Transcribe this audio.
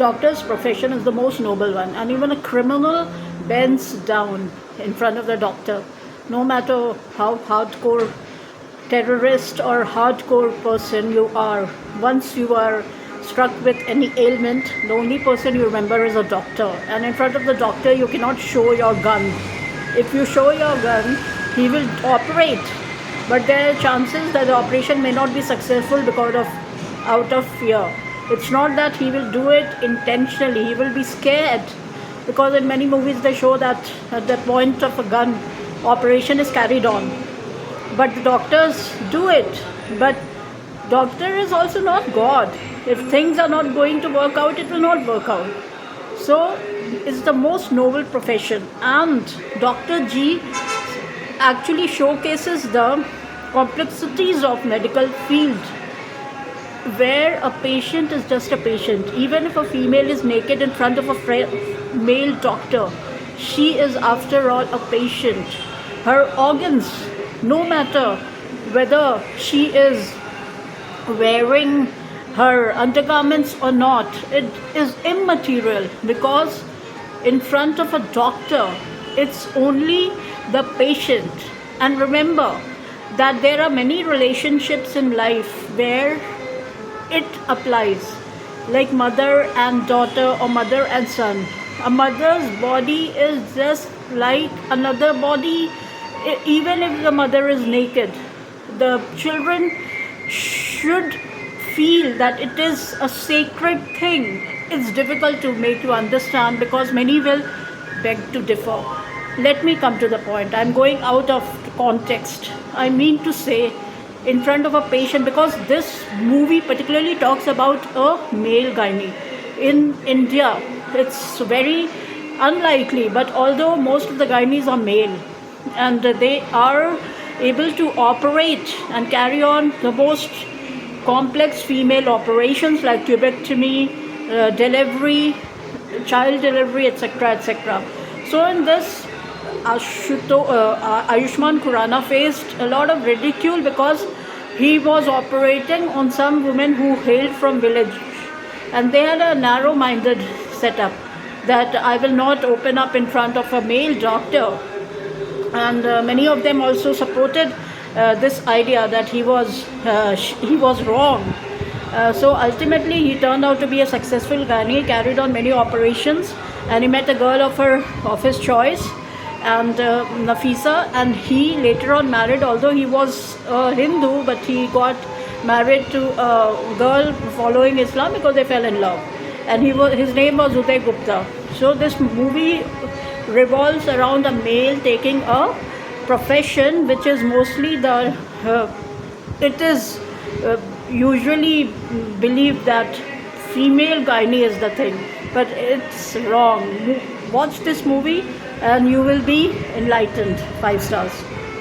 doctor's profession is the most noble one, and even a criminal bends down in front of the doctor, no matter how hardcore terrorist or hardcore person you are. Once you are struck with any ailment, the only person you remember is a doctor, and in front of the doctor you cannot show your gun. If you show your gun, he will operate, but there are chances that the operation may not be successful because of out of fear. It's not that he will do it intentionally, he will be scared, because in many movies they show that at the point of a gun, operation is carried on. But the doctors do it. But doctor is also not God. If things are not going to work out, it will not work out. So it's the most noble profession, and Dr. G actually showcases the complexities of medical field, where a patient is just a patient. Even if a female is naked in front of a male doctor, she is after all a patient. Her organs, no matter whether she is wearing her undergarments or not, it is immaterial, because in front of a doctor, it's only the patient. And remember that there are many relationships in life where it applies, like mother and daughter or mother and son. A mother's body is just like another body. Even if the mother is naked, the children should feel that it is a sacred thing. It's difficult to make you understand because many will beg to differ. Let me come to the point. I'm going out of context. I mean to say, in front of a patient, because this movie particularly talks about a male gynae. In India, it's very unlikely, but although most of the gynaes are male, and they are able to operate and carry on the most complex female operations like tubectomy, delivery, child delivery, etc., etc. So in this, Ayushmann Khurrana faced a lot of ridicule because he was operating on some women who hailed from village, and they had a narrow-minded setup that I will not open up in front of a male doctor. And many of them also supported this idea that he was wrong. So ultimately he turned out to be a successful gynae, carried on many operations, and he met a girl of his choice, and Nafisa, and he later on married, although he was a Hindu, but he got married to a girl following Islam because they fell in love, and his name was Uday Gupta. So this movie revolves around a male taking a profession which is mostly it is usually believed that female gynae is the thing, but it's wrong. Watch this movie and you will be enlightened. 5 stars.